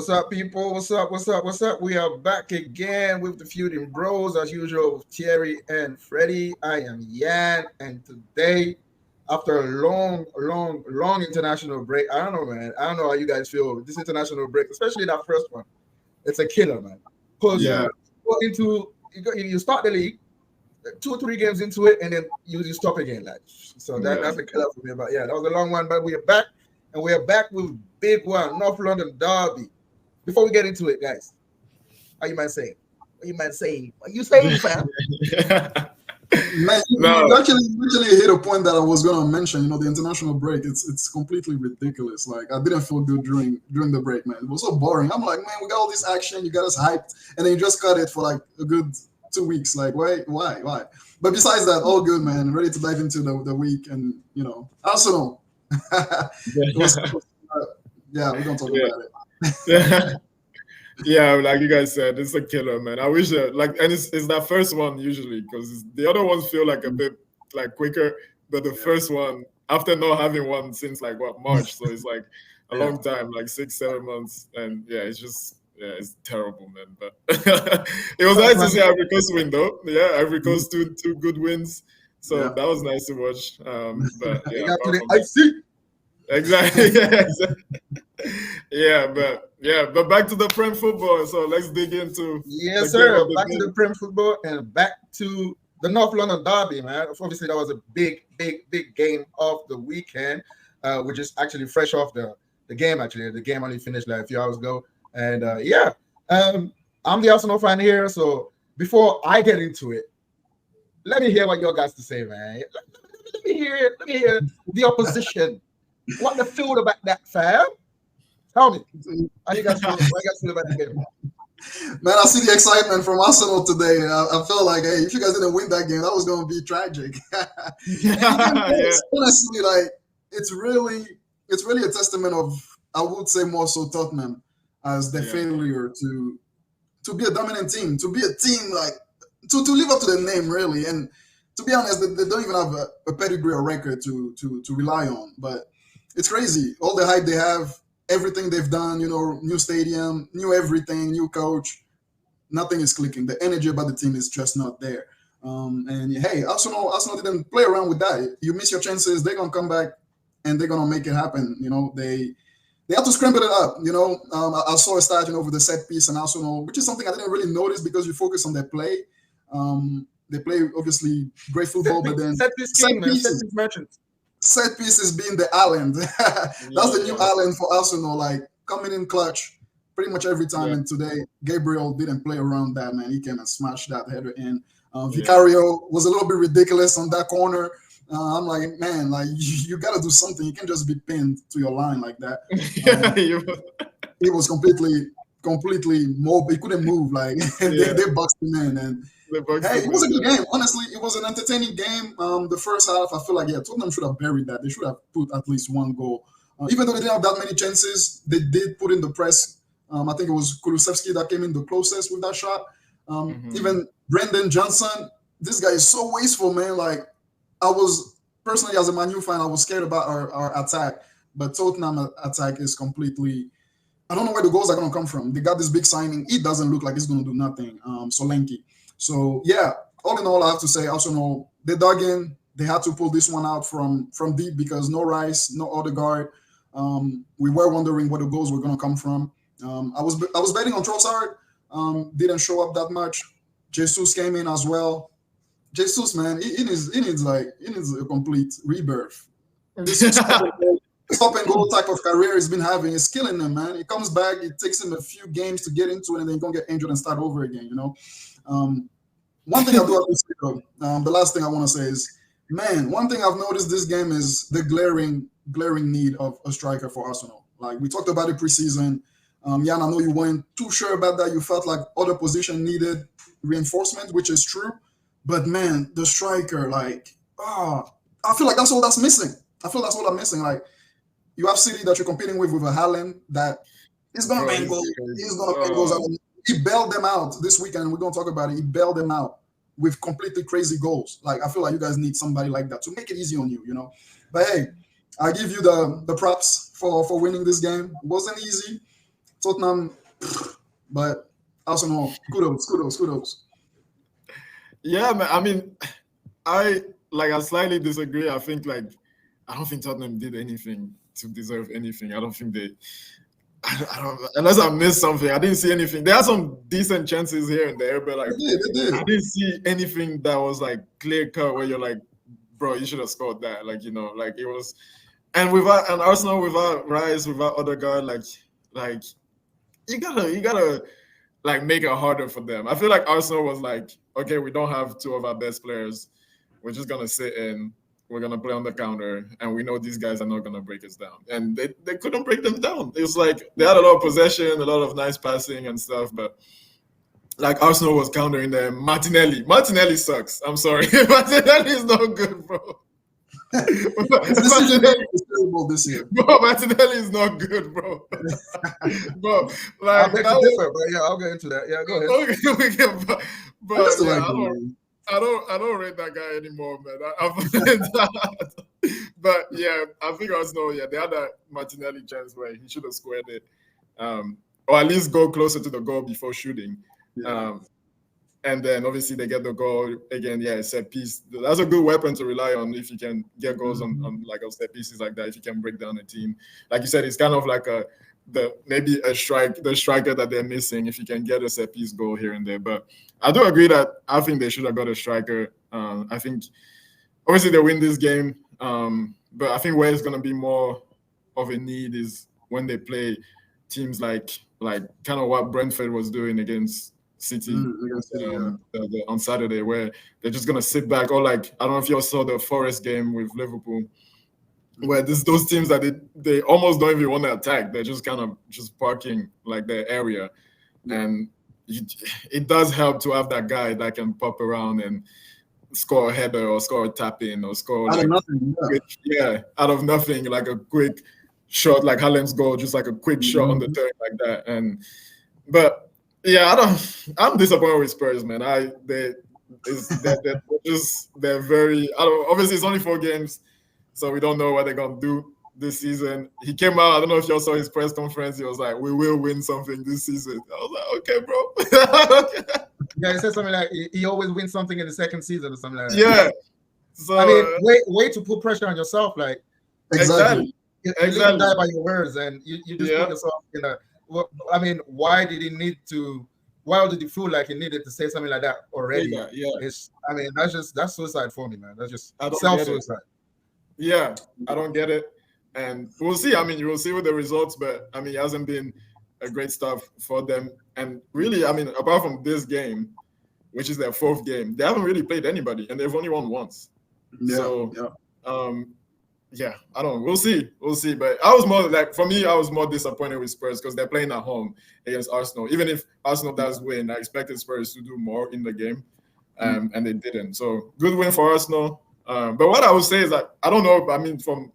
What's up, people? What's up? What's up? What's up? We are back again with the Feuding Bros, as usual, with Thierry and Freddie. I am Yan, and today, after a long international break, I don't know, man. I don't know how you guys feel with this international break, especially that first one. It's a killer, man. Because Yeah, you start the league, 2 or 3 games into it, and then you stop again. Like so yeah. that's a killer for me. But yeah, that was a long one, but we are back, and we are back with big one, North London Derby. Before we get into it, guys, how you might say? What you might say? What you saying, fam? Man, No, you actually hit a point that I was gonna mention. The international break. It's completely ridiculous. Like I didn't feel good during the break, man. It was so boring. I'm like, man, we got all this action, you got us hyped, and then you just cut it for like a good 2 weeks. Like, why? But besides that, all good, man. Ready to dive into the week, and Arsenal. It was, yeah, we're gonna talk yeah, about yeah, yeah. Like you guys said, it's a killer, man. I wish and it's that first one usually because the other ones feel like a bit like quicker, but the first one after not having one since like what March, so it's like a it. long time, like 6-7 months, and yeah, it's just it's terrible, man. But it was Tough, nice to man. see Ivory Coast win, though. Yeah, Ivory Coast two good wins, so Yeah. that was nice to watch. But You yeah, got to apart the from I that. see. Exactly. But back to the Prem football. So let's dig into the Yes, game sir. of the Back to day. the Prem football and back to the North London Derby, man. Obviously, that was a big game of the weekend, which is actually fresh off the game. Actually, the game only finished like a few hours ago, and I'm the Arsenal fan here. So before I get into it, let me hear what you guys to say, man. Let me hear it. Let me hear the opposition. What the feel about that, fam? Tell me. How you guys feel? What you guys feel about the game? Man, I see the excitement from Arsenal today. I felt like, hey, if you guys didn't win that game, that was going to be tragic. And even Yeah, this, honestly, like it's really a testament of, I would say more so Tottenham as the yeah, failure to be a dominant team, to be a team like to live up to the name really. And to be honest, they don't even have a pedigree or record to rely on. But it's crazy. All the hype they have, everything they've done, new stadium, new everything, new coach, nothing is clicking. The energy about the team is just not there. And hey, Arsenal didn't play around with that. You miss your chances, they're gonna come back and they're gonna make it happen. They have to scramble it up. I saw a stat, over the set piece and Arsenal, which is something I didn't really notice because you focus on their play. They play obviously great football, but then Set this set king, man. Set pieces, this merchant. set pieces being the island. That's the new yeah, island for Arsenal. Like coming in clutch pretty much every time. yeah, And today, Gabriel didn't play around that, man. He came and smashed that header in. yeah, Vicario was a little bit ridiculous on that corner. I'm like, man, like you got to do something. You can't just be pinned to your line like that. yeah. Um, he was completely mobile. He couldn't move. Like Yeah, they boxed him in, and the box hey, to it was a win. good Yeah, game. Honestly, it was an entertaining game. The first half, I feel like Tottenham should have buried that. They should have put at least one goal. Even though they didn't have that many chances, they did put in the press. I think it was Kulusevski that came in the closest with that shot. hmm, Even Brendan Johnson, this guy is so wasteful, man. Like I was personally as a Man U fan, I was scared about our attack, but Tottenham attack is completely. I don't know where the goals are going to come from. They got this big signing. It doesn't look like it's going to do nothing. Solanke. So yeah, all in all, I have to say, Arsenal they dug in. They had to pull this one out from deep because no Rice, no Odegaard. We were wondering where the goals were going to come from. I was betting on Trossard. Didn't show up that much. Jesus came in as well. Jesus, man, he needs a complete rebirth. This stop and go type of career he's been having is killing him, man. He comes back, it takes him a few games to get into it, and then he's gonna get injured and start over again. Um, One thing I do have to say though, the last thing I want to say is, man, one thing I've noticed this game is the glaring need of a striker for Arsenal. Like we talked about it preseason. Jan, I know you weren't too sure about that. You felt like other position needed reinforcement, which is true. But man, the striker, like, I feel like that's all that's missing. I feel that's all I'm missing. Like you have City that you're competing with a Haaland that is gonna bro, bang he's goals. crazy. He's gonna bang goals. He bailed them out this weekend. We're gonna talk about it. He bailed them out with completely crazy goals. Like I feel like you guys need somebody like that to make it easy on you. But hey, I give you the props for winning this game. It wasn't easy. Tottenham, but Arsenal, kudos. Yeah, man. I mean, I slightly disagree. I think I don't think Tottenham did anything to deserve anything. I don't think they. I don't unless I missed something. I didn't see anything. There are some decent chances here and there, but They did. I didn't see anything that was clear cut where you're like, bro, you should have scored that. It was. And without Arsenal, without Rice, without Odegaard, you gotta make it harder for them. I feel like Arsenal was okay, we don't have two of our best players. We're just gonna sit in. We're gonna play on the counter, and we know these guys are not gonna break us down. And they couldn't break them down. It was they had a lot of possession, a lot of nice passing and stuff, but Arsenal was countering them. Martinelli sucks. I'm sorry, Martinelli is not good, bro. Martinelli is terrible this year. Bro, Martinelli is not good, bro. Bro, I beg to differ, but yeah, I'll get into that. Yeah, go ahead. Okay, I don't rate that guy anymore, man. I've learned that. But yeah, I think Arsenal, they had that Martinelli chance where he should have squared it, or at least go closer to the goal before shooting. Yeah. And then obviously they get the goal again. Yeah, set piece. That's a good weapon to rely on if you can get goals on set pieces like that. If you can break down a team, like you said, it's kind of the striker that they're missing. If you can get a set piece goal here and there, but I do agree that I think they should have got a striker. I think obviously they win this game, but I think where it's going to be more of a need is when they play teams like kind of what Brentford was doing against City on Saturday, where they're just gonna sit back. Or I don't know if you all saw the Forest game with Liverpool, where those teams that they almost don't even want to attack. They're just kind of just parking their area, and it does help to have that guy that can pop around and score a header or score a tap in or score out of nothing. Out of nothing, like a quick shot, like Haaland's goal, just like a quick shot on the turn like that. But yeah, I'm disappointed with Spurs, man. They're very. Obviously, it's only 4 games, so we don't know what they're gonna do this season. He came out. I don't know if y'all saw his press conference. He was like, "We will win something this season." I was like, "Okay, bro." Yeah, he said something like he always wins something in the second season or something like that. Yeah. So I mean, way to put pressure on yourself, exactly. You live die by your words, and you just put yourself in a. Well, I mean, why did he need to? Why did he feel like he needed to say something like that already? Yeah. I mean, that's suicide for me, man. That's just self-suicide. Yeah, I don't get it, and we'll see. I mean, you will see with the results, but I mean, it hasn't been a great start for them. And really, I mean, apart from this game, which is their 4th game, they haven't really played anybody, and they've only won once. Yeah, I don't know. We'll see. But I was more for me, I was more disappointed with Spurs because they're playing at home against Arsenal. Even if Arsenal does win, I expected Spurs to do more in the game, and they didn't. So good win for Arsenal. But what I would say is that I don't know. I mean, from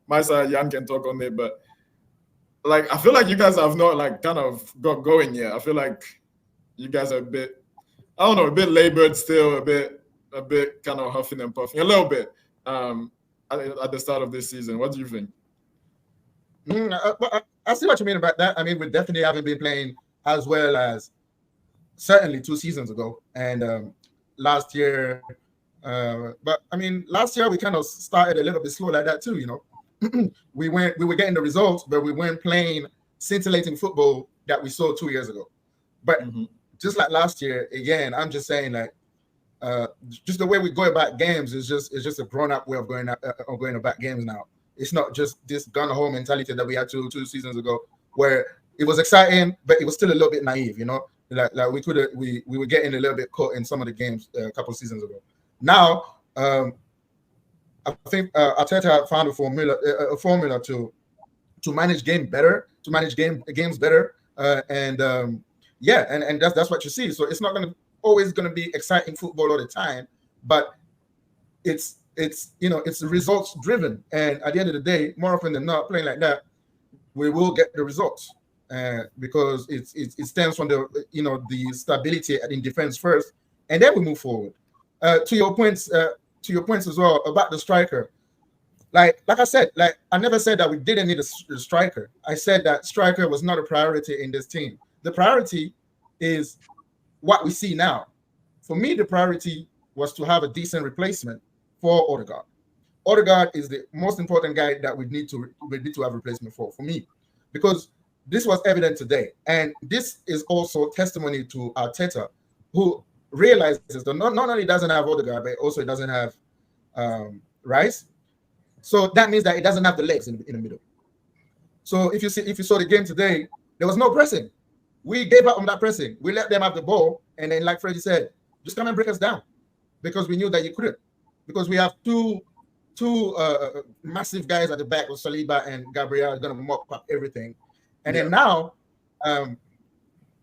my side, Jan can talk on it, but I feel like you guys have not kind of got going yet. I feel like you guys are a bit, I don't know, a bit labored still, a bit kind of huffing and puffing a little bit. At the start of this season, what do you think? I see what you mean about that. I mean, we definitely haven't been playing as well as certainly 2 seasons ago, and last year. But I mean, last year we kind of started a little bit slow like that too. You know, we were getting the results, but we weren't playing scintillating football that we saw 2 years ago. But just like last year, again, I'm just saying just the way we go about games is just a grown-up way of going about games now. It's not just this gun-ho mentality that we had 2 seasons ago, where it was exciting, but it was still a little bit naive. You know, like we were getting a little bit caught in some of the games a couple of seasons ago. Now, I think Arteta found a formula to manage games better, and that's what you see. So it's not always going to be exciting football all the time, but it's results driven. And at the end of the day, more often than not, playing like that, we will get the results because it stems from the stability in defense first, and then we move forward. To your points as well about the striker. like I said, like I never said that we didn't need a striker. I said that striker was not a priority in this team. The priority is what we see now. For me, the priority was to have a decent replacement for Odegaard. Odegaard is the most important guy that we need to have replacement for me, because this was evident today, and this is also testimony to Arteta, who realizes that not only doesn't have Odegaard, but also he doesn't have Rice. So that means that it doesn't have the legs in the middle. So if you saw the game today, there was no pressing. We gave up on that pressing. We let them have the ball, and then, like Freddie said, just come and break us down, because we knew that you couldn't. Because we have two massive guys at the back with Saliba and Gabriel are going to mop up everything. And then now,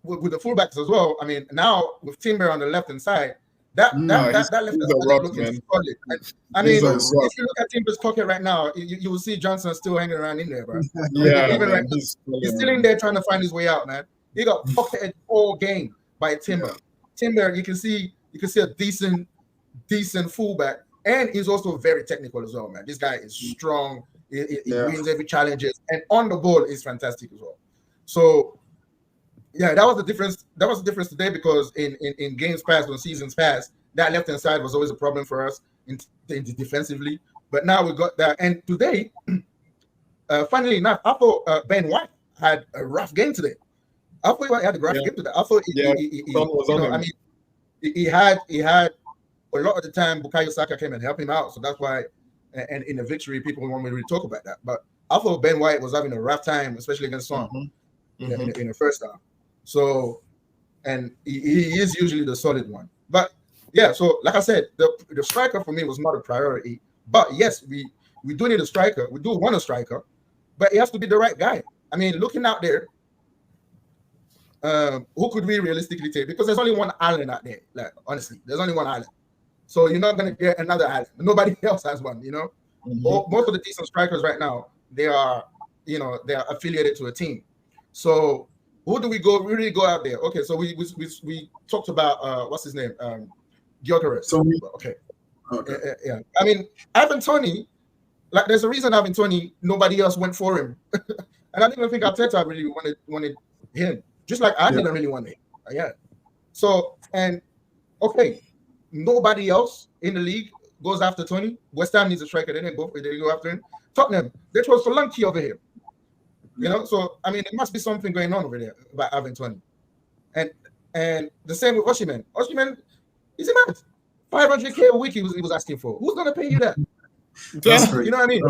with the fullbacks as well, I mean, now with Timber on the left-hand side, that left side is looking solid. I mean, if you look at Timber's pocket right now, you will see Johnson still hanging around in there, bro. Yeah, even right now, he's still in there trying to find his way out, man. He got pocketed all game by Timber. Yeah. Timber, you can see a decent fullback, and he's also very technical as well, man. This guy is strong. He wins every challenge, and on the ball is fantastic as well. So, yeah, that was the difference. That was the difference today, because in games past, when seasons past, that left hand side was always a problem for us in defensively. But now we got that, and today, funnily enough, I thought Ben White had a rough game today. I thought he had a rough game today. I thought he had a lot of the time Bukayo Saka came and helped him out, so that's why. And in the victory, people want me to really talk about that. But I thought Ben White was having a rough time, especially against Son in the first half. So, and he is usually the solid one. But yeah, so like I said, the striker for me was not a priority. But yes, we do need a striker. We do want a striker, but it has to be the right guy. I mean, looking out there, who could we realistically take? Because there's only one island out there. Like, honestly, there's only one island. So you're not going to get another island. Nobody else has one, you know? Most of the decent strikers right now, they are affiliated to a team. So who do we go? We really go out there. Okay, so we talked about what's his name? Gyökeres. Okay. Yeah. I mean, Ivan Toney, like there's a reason Ivan Toney, nobody else went for him. And I don't even think Arteta really wanted him. Just like I didn't really want him. Yeah. So, and okay. Nobody else in the league goes after Toney. West Ham needs a striker. They go after him. Tottenham, they throw Solanke over here. You know, so I mean, there must be something going on over there about having Toney. And the same with Osimhen. Osimhen, is he mad? 500K a week he was asking for. Who's gonna pay you that? You know what I mean?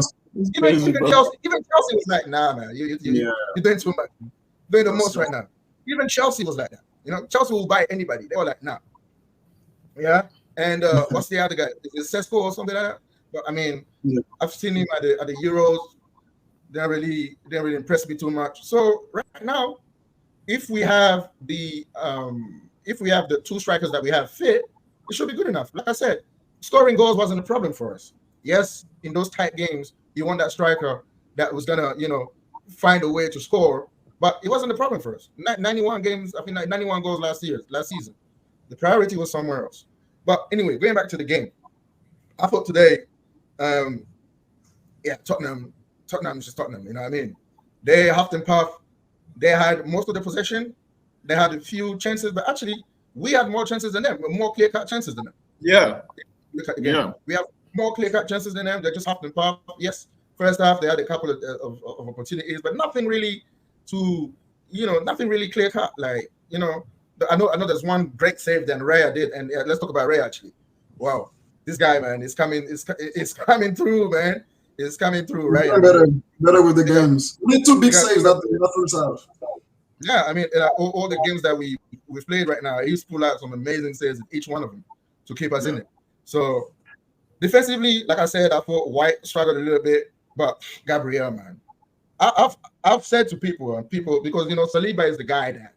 Even Chelsea was like, nah, man, you're doing too much. You're doing the most right now. Even Chelsea was like that. You know, Chelsea will buy anybody. They were like, nah. Yeah, and what's the other guy? Is it Sesko or something like that? But I mean, I've seen him at the Euros. They didn't really impress me too much. So right now, if we have the two strikers that we have fit, it should be good enough. Like I said, scoring goals wasn't a problem for us. Yes, in those tight games, you want that striker that was gonna, find a way to score, but it wasn't a problem for us. 91 games, I think 91 goals last season. The priority was somewhere else. But anyway, going back to the game, I thought today, Tottenham is just Tottenham. You know what I mean? They huffed and puffed. They had most of the possession. They had a few chances, but actually, we had more chances than them. More clear-cut chances than them. Yeah. Look at the game. Yeah. We have more clear-cut chances than them. They just huffed and puffed. Yes, first half they had a couple of opportunities, but nothing really nothing really clear-cut. Like, I know there's one great save that Raya did, and let's talk about Raya actually. Wow, this guy, man, is coming. It's coming through, man. It's coming through, right? Better with the games. We need two big saves that first half. Yeah, I mean, all the games that we've played right now, he's pulled out some amazing saves in each one of them to keep us in it. So defensively, like I said, I thought White struggled a little bit, but Gabriel, man, I've said to people because Saliba is the guy that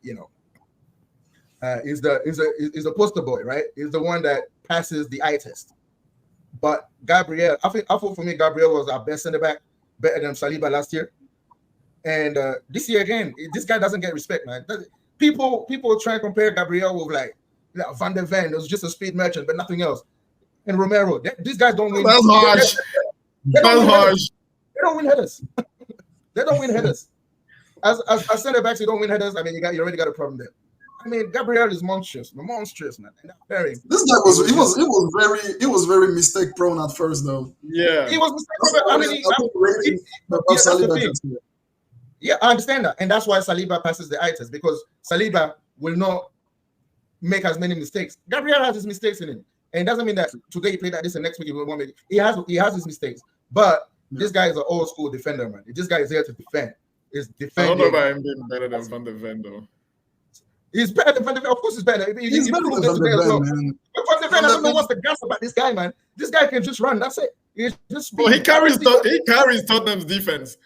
is the poster boy, right? He's the one that passes the eye test. But Gabriel, I thought for me, Gabriel was our best center back, better than Saliba last year. And this year again, this guy doesn't get respect, man. People try and compare Gabriel with like Van der Ven. It was just a speed merchant, but nothing else. And Romero, these guys don't win. That's harsh. They don't That's win harsh. headers. They don't win headers. They don't win headers. As center backs, you don't win headers. I mean, you already got a problem there. I mean, Gabriel is monstrous, man. And very. This guy was very mistake prone at first though. Yeah. He was mistake. I mean, that's the thing. Yeah, I understand that, and that's why Saliba passes the eye test, because Saliba will not make as many mistakes. Gabriel has his mistakes in him, and it doesn't mean that today he played like this and next week he will not make it. He has his mistakes, but this guy is an old school defender, man. This guy is here to defend. Is defending. I don't know about him being better than Van de Ven though. He's better than Van de Ven. Of course, he's better. He's better than Van de Ven, man. But Van de Ven, I don't know what's the gas about this guy, man. This guy can just run. That's it. He's just. Well, he carries Tottenham's defense.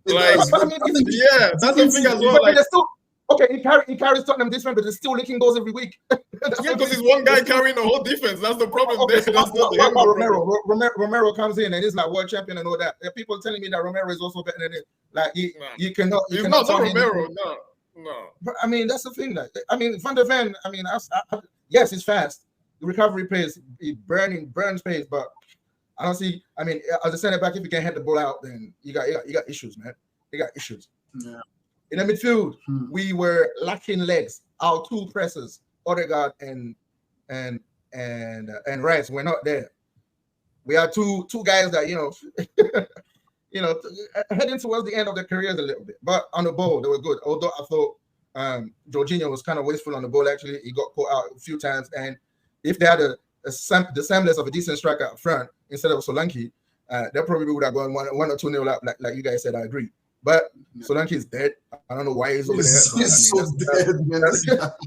Like, that's the thing as well. Like, still, okay, he carries Tottenham defense, but they're still leaking goals every week. because he's one guy carrying the whole defense. That's the problem. Okay, That's not the Romero comes in and he's like world champion and all that. There are people telling me that Romero is also better than him. Like you cannot. He's not Romero. No. But I mean, that's the thing. Like, I mean, Van de Ven. I mean, yes, he's fast. The recovery pace, he burns pace, but I don't see. I mean, as a center back, if you can't head the ball out, then you got issues, man. You got issues. Yeah. In the midfield, we were lacking legs. Our two pressers, Odegaard and Rice, were not there. We had two guys that heading towards the end of their careers a little bit, but on the ball they were good. Although I thought Jorginho was kind of wasteful on the ball. Actually, he got caught out a few times, and if they had the semblance of a decent striker up front instead of Solanke, they probably would have gone 1 or 2-0 up. Like you guys said, I agree. But Solanke is dead. I don't know why he's over there. He's so dead, man.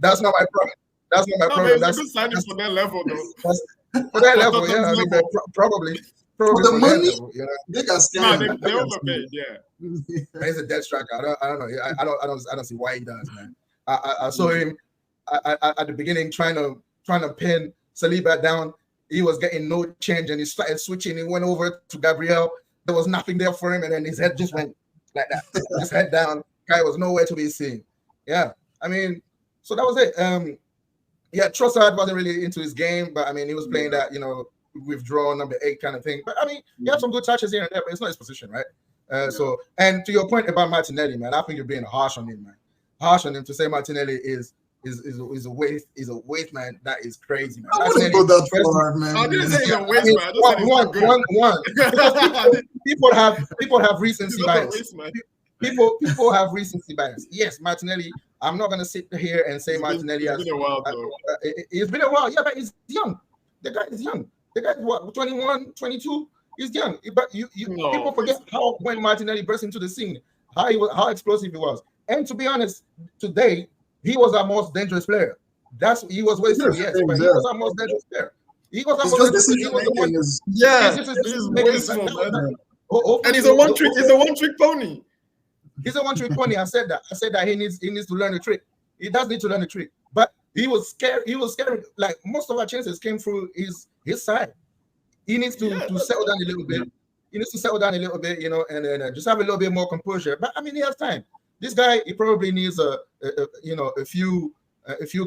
That's not my problem. That's not my problem. That's signing for that level, though. For that level, yeah. I mean, probably for the money. Level, they got scammed. They overpaid, yeah. He's a dead striker. I don't know. I don't see why he does, man. I saw him at the beginning trying to pin Saliba down. He was getting no change, and he started switching. He went over to Gabriel. There was nothing there for him, and then his head just went like that. His head down. Guy was nowhere to be seen. Yeah, I mean, so that was it. Trossard wasn't really into his game, but I mean, he was playing that, withdraw number 8 kind of thing. But I mean, he had some good touches here and there, but it's not his position, right? So, and to your point about Martinelli, man, I think you're being harsh on him, man. Harsh on him to say Martinelli is a waste, man. That is crazy, man. I wouldn't go that far, man. I didn't say he's a waste, man. I just said People have recency bias. People have recency bias. Yes, Martinelli. I'm not gonna sit here and say Martinelli has. It's been a while, yeah, but he's young. The guy is young. The guy is what, 21, 22? He's young. But people forget when Martinelli burst into the scene, how explosive he was. And to be honest, today he was our most dangerous player. He was wasteful, yes, but he was our most dangerous player. He was our most dangerous. And he's a one-trick pony. He's a one-trick pony. I said that he needs to learn the trick. He does need to learn the trick. But he was scared. Like most of our chances came through his side. He needs to settle down a little bit. He needs to settle down a little bit, and just have a little bit more composure. But I mean, he has time. This guy, he probably needs a few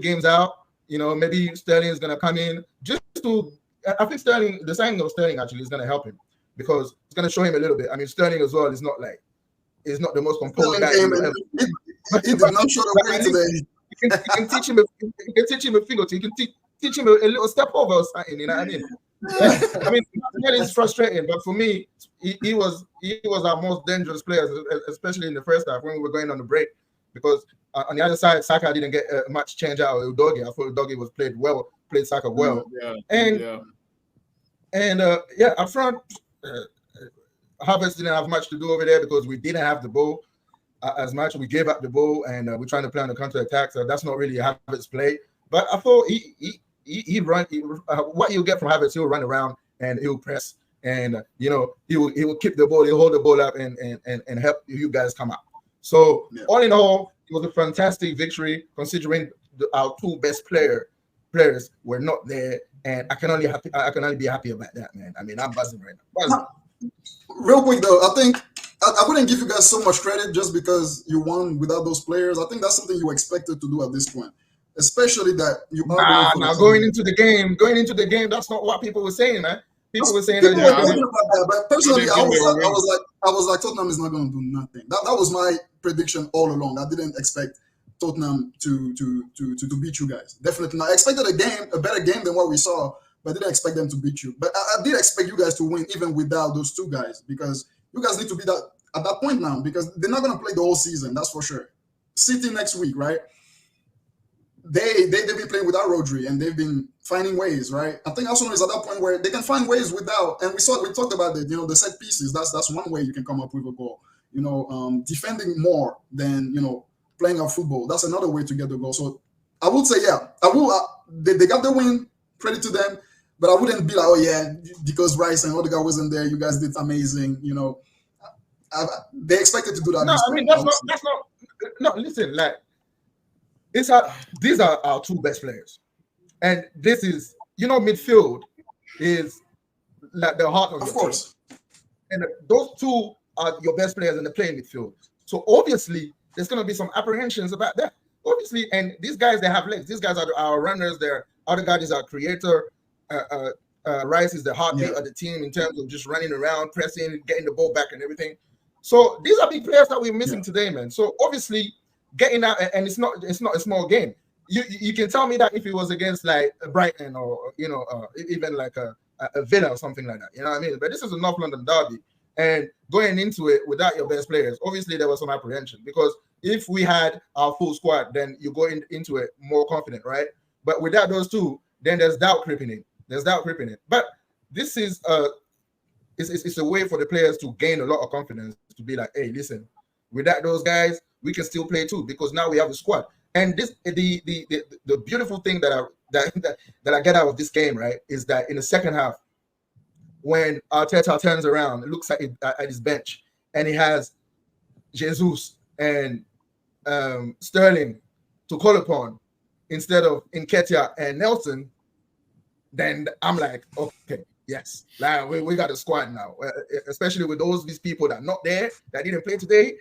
games out. Maybe Sterling is gonna come in just to. I think the signing of Sterling actually is gonna help him because it's gonna show him a little bit. I mean, Sterling as well is not the most composed guy. He did not show the way today. You can teach him. You can teach him a thing or two. You can teach him a little step over or something. You know what I mean? I mean, it's frustrating, but for me, he was our most dangerous player, especially in the first half when we were going on the break. Because on the other side, Saka didn't get much change out of Udogie. I thought Udogie played Saka well. Up front, Havertz didn't have much to do over there because we didn't have the ball as much. We gave up the ball, and we're trying to play on the counter attack. So that's not really a Havertz play. But I thought he run. What you get from Havertz, he'll run around and he'll press, and he will keep the ball, he'll hold the ball up, and help you guys come out. So all in all, it was a fantastic victory considering our two best players were not there, and I can only be happy about that, man. I mean, I'm buzzing right now. Real quick though, I think I wouldn't give you guys so much credit just because you won without those players. I think that's something you expected to do at this point, especially that you are going into the game. That's not what people were saying, man. People were saying that People they were were talking gonna. about that, but personally, I think they will win. I was like, Tottenham is not going to do nothing. That was my prediction all along. I didn't expect Tottenham to beat you guys. Definitely not. I expected a better game than what we saw, but I didn't expect them to beat you. But I did expect you guys to win even without those two guys, because you guys need to be that at that point now, because they're not going to play the whole season. That's for sure. City next week, right? They've been playing without Rodri, and they've been finding ways, right? I think Arsenal is at that point where they can find ways without, and we talked about it, the set pieces. That's one way you can come up with a goal. Defending more than playing our football. That's another way to get the goal. So I would say, yeah, I will. They got the win. Credit to them, but I wouldn't be like, oh yeah, because Rice and Odegaard wasn't there. You guys did amazing. They expected to do that. No, I mean that's not. No, listen, like these are our two best players, and this is midfield is like the heart of your course, team. And those two are your best players in the playing midfield. So obviously, there's going to be some apprehensions about that. Obviously, and these guys, they have legs. These guys are our runners. They're Odegaard is our creator. Rice is the heartbeat of the team in terms of just running around, pressing, getting the ball back, and everything. So these are big players that we're missing today, man. So obviously, getting out, and it's not a small game. You can tell me that if it was against like Brighton or even like a Villa or something like that, you know what I mean? But this is a North London derby, and going into it without your best players, obviously there was some apprehension, because if we had our full squad, then you go into it more confident, right? But without those two, then there's doubt creeping in. But this is it's a way for the players to gain a lot of confidence, to be like, hey, listen, without those guys, we can still play too, because now we have a squad. And this the beautiful thing that I get out of this game, right, is that in the second half, when Arteta turns around, looks at his bench, and he has Jesus and Sterling to call upon instead of Nketiah and Nelson, then I'm like, okay, yes, like we got a squad now, especially with these people that are not there, that didn't play today.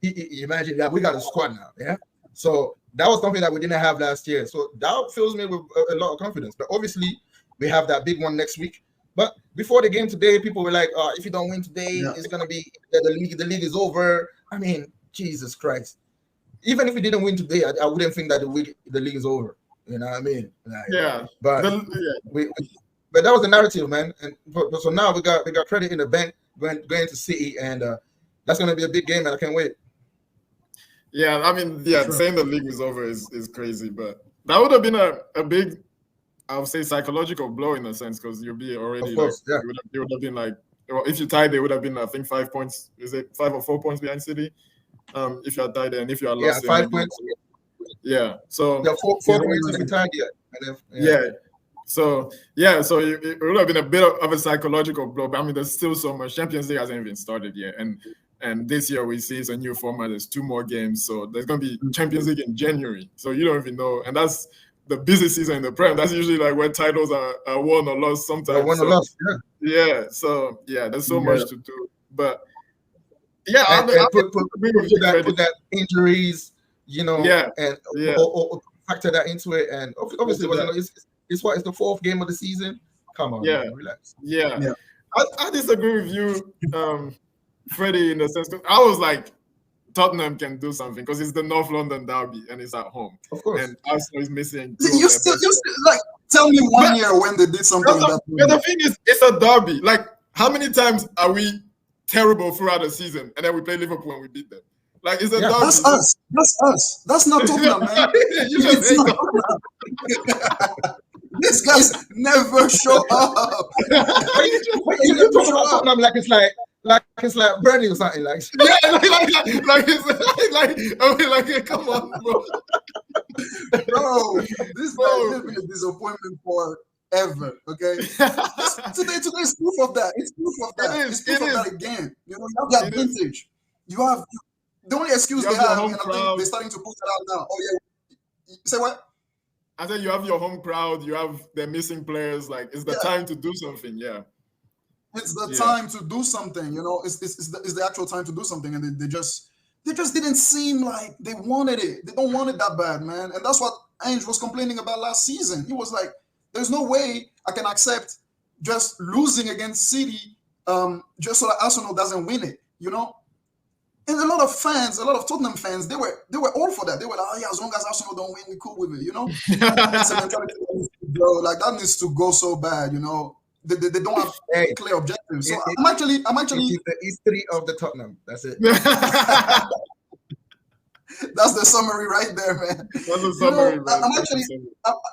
Imagine that we got a squad now, yeah. So that was something that we didn't have last year. So that fills me with a lot of confidence. But obviously, we have that big one next week. But before the game today, people were like, if you don't win today, it's gonna be the league is over. I mean, Jesus Christ. Even if we didn't win today, I wouldn't think that the league is over. You know what I mean? Like, but but that was the narrative, man. And so now we got credit in the bank going to City, and that's gonna be a big game, and I can't wait. Yeah, I mean, saying the league is over is crazy, but that would have been a big, I would say, psychological blow in a sense, because you'll be already it would have been like, well, if you tied, they would have been, I think, 5 points. Is it 5 or 4 points behind City? If you are tied, and if you are lost, 5 points. Yeah, so four points if you tied, So it would have been a bit of a psychological blow. But I mean, there's still so much. Champions League hasn't even started yet, and this year we see it's a new format. There's 2 more games, so there's going to be Champions League in January. So you don't even know, and that's the busy season in the Prem. That's usually like when titles are won or lost sometimes. Won or lost, So there's so much to do. But put that injuries, or factor that into it, and obviously it's the 4th game of the season. Come on, man, relax. I disagree with you, Freddie, in the sense that I was like, Tottenham can do something because it's the North London derby and it's at home. Of course. And Arsenal is missing. You still like tell me one year when they did something. But the thing is, it's a derby. Like, how many times are we terrible throughout the season and then we play Liverpool and we beat them? Like, it's a derby. That's us. That's not Tottenham, man. These guys never show up. You talking about Tottenham like it's like Burnley or something, like come on, bro. This guy has been a disappointment forever. Okay, today's proof of that. It's proof of that. It's proof of that again. You have that vintage. You have the only excuse they have, and I think they're starting to push it out now. Oh yeah, say what? I said you have your home crowd. You have the missing players. Like, it's the time to do something. Yeah. It's the time to do something, It's the actual time to do something, and they just didn't seem like they wanted it. They don't want it that bad, man. And that's what Ange was complaining about last season. He was like, "There's no way I can accept just losing against City, just so that Arsenal doesn't win it, you know. And a lot of Tottenham fans, they were all for that. They were like, oh yeah, as long as Arsenal don't win, we're cool with it, you know. It's a mentality that needs to go, like that needs to go so bad, you know. They don't have clear objectives. So I'm actually it's the history of the Tottenham. That's it. That's the summary right there, man. That's the summary, right?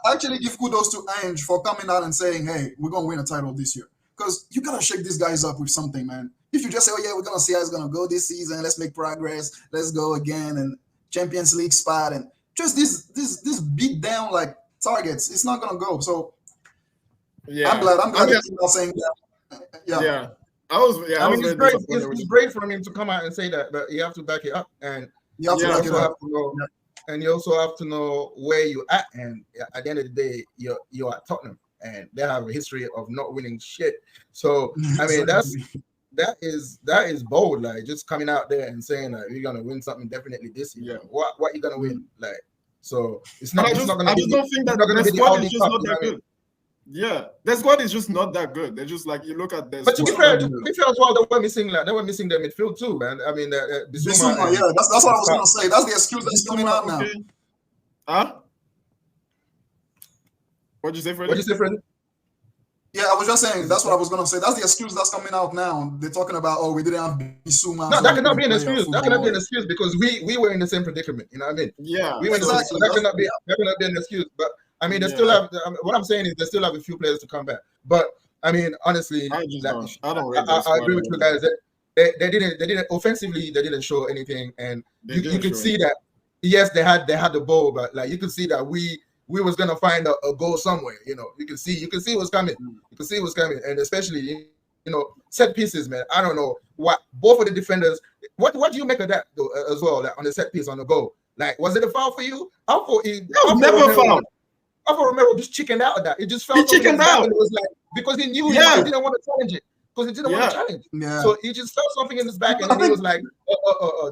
I actually give kudos to Ange for coming out and saying, hey, we're gonna win a title this year. Because you gotta shake these guys up with something, man. If you just say, oh yeah, we're gonna see how it's gonna go this season, let's make progress, let's go again, and Champions League spot, and just this beat down like targets, it's not gonna go. So yeah, I'm glad that you're not saying that. Yeah. I mean, it's great for him to come out and say that, but you have to back it up, and you also have to know, and you also have to know where you're at. And at the end of the day, you're at Tottenham, and they have a history of not winning shit. So I mean, that is bold, like just coming out there and saying like you're gonna win something definitely this year. Yeah. What are you gonna win? Like, so it's not. I just don't think that the squad is just not that good. Yeah, the squad is just not that good. They're just like, you look at this. But to be fair as well, they were missing their midfield too, man. I mean, Bissouma, that's what I was gonna say. That's the excuse that's coming out now. Huh? What'd you say, Freddie? Yeah, I was just saying that's what I was gonna say. That's the excuse that's coming out now. They're talking about, oh, we didn't have Bissouma. No, that cannot be an excuse. That cannot be an excuse because we were in the same predicament. You know what I mean? Yeah, we were exactly. That cannot be an excuse. But I mean, they still have. What I'm saying is they still have a few players to come back. But I mean, honestly, I agree with you guys. They didn't offensively. They didn't show anything, and you could see that. Yes, they had the ball, but like you could see that we was gonna find a goal somewhere. You know, you can see what's coming. You can see what's coming, and especially set pieces, man. I don't know what both of the defenders. What do you make of that though, as well? Like on the set piece on the goal, like was it a foul for you? I thought never foul. I thought Romero just chickened out of that. It just felt he chickened out. It was like because he knew he didn't want to challenge it. Because he didn't want to challenge. Yeah. So he just felt something in his back and he was like,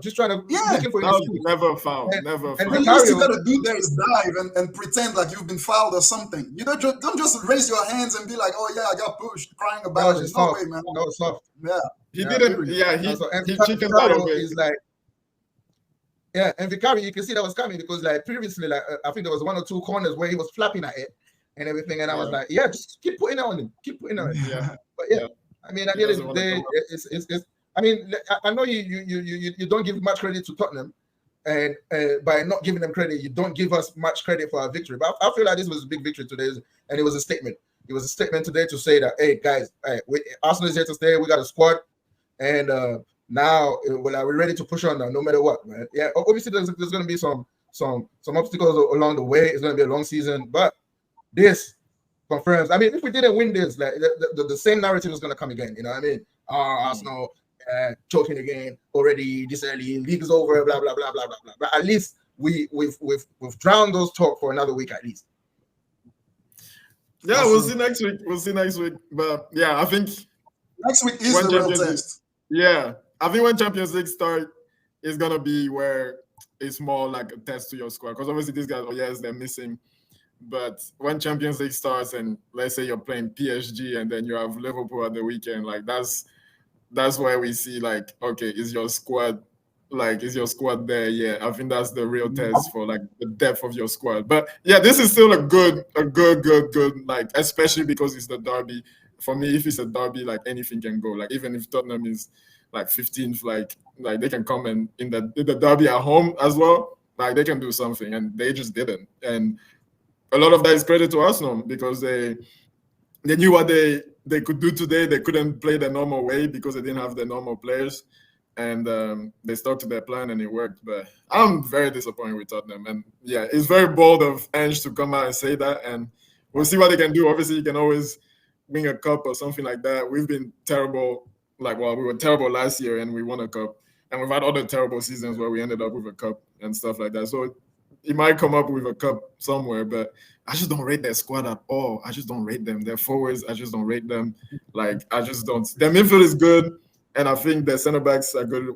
just trying to looking for an excuse. Never foul. Never foul. And the least you gotta do there is dive and pretend like you've been fouled or something. You don't just raise your hands and be like, oh yeah, I got pushed, crying about it. No way, man. That was soft. Yeah. He didn't. Yeah, he chickened out of it. He's like, yeah, and Vicario, you can see that was coming because like previously, like I think there was one or two corners where he was flapping at it and everything, and I was like, yeah, just keep putting it on him, Yeah, but yeah. I mean, at the end of the day, it's. I mean, I know you don't give much credit to Tottenham, and by not giving them credit, you don't give us much credit for our victory. But I feel like this was a big victory today, and it was a statement. It was a statement today to say that, hey guys, Arsenal is here to stay. We got a squad, and now we're ready to push on now, no matter what, man. Yeah, obviously there's going to be some obstacles along the way. It's going to be a long season, but this confirms. I mean, if we didn't win this, like the same narrative is going to come again. You know what I mean? Arsenal choking again already this early. League is over. Blah blah blah blah blah blah. But at least we've drowned those talk for another week at least. Yeah, we'll see next week. But yeah, I think next week is the real test. Yeah, I think when Champions League start, it's gonna be where it's more like a test to your squad. Because obviously these guys, they're missing. But when Champions League starts and let's say you're playing PSG and then you have Liverpool at the weekend, like that's where we see like, okay, is your squad there? Yeah, I think that's the real test for like the depth of your squad. But yeah, this is still a good, like, especially because it's the derby. For me, if it's a derby, like anything can go. Like even if Tottenham is like 15th, like they can come and in the derby at home as well, like they can do something, and they just didn't. And a lot of that is credit to Arsenal because they knew what they could do today. They couldn't play the normal way because they didn't have the normal players, and they stuck to their plan and it worked. But I'm very disappointed with Tottenham, and yeah, it's very bold of Ange to come out and say that, and we'll see what they can do. Obviously, you can always win a cup or something like that. We've been terrible. We were terrible last year and we won a cup, and we've had other terrible seasons where we ended up with a cup and stuff like that. So he might come up with a cup somewhere, but I just don't rate their squad at all. I just don't rate them. Their forwards, I just don't rate them. Like, I just don't. Their midfield is good, and I think their center backs are good.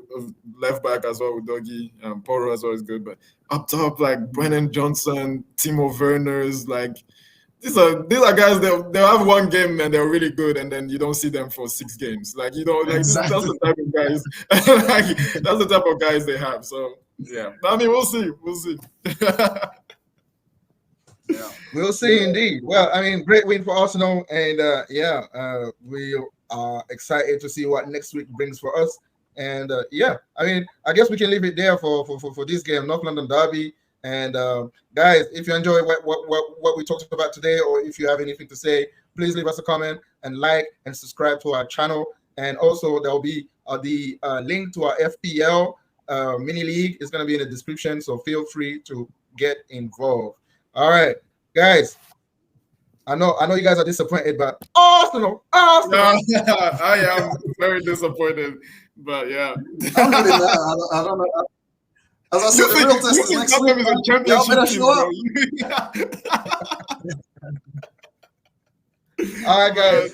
Left back as well with Dougie, Porro as well is good. But up top, like Brennan Johnson, Timo Werner's, like these are guys. They'll have one game and they're really good, and then you don't see them for 6 games. Like Exactly. that's the type of guys. Like that's the type of guys they have. So yeah, I mean, we'll see. Yeah. We'll see indeed. Well, I mean, great win for Arsenal, and we are excited to see what next week brings for us. And I mean, I guess we can leave it there for this game, North London Derby. And guys, if you enjoy what we talked about today, or if you have anything to say, please leave us a comment and like and subscribe to our channel. And also, there will be the link to our FPL mini league is going to be in the description, so feel free to get involved. All right, guys. I know you guys are disappointed, but Arsenal. Yeah, I am very disappointed, but yeah. I'm really mad. I don't know. As I said, the real test is next week. Is a Y'all better championship show team, up. All right, guys.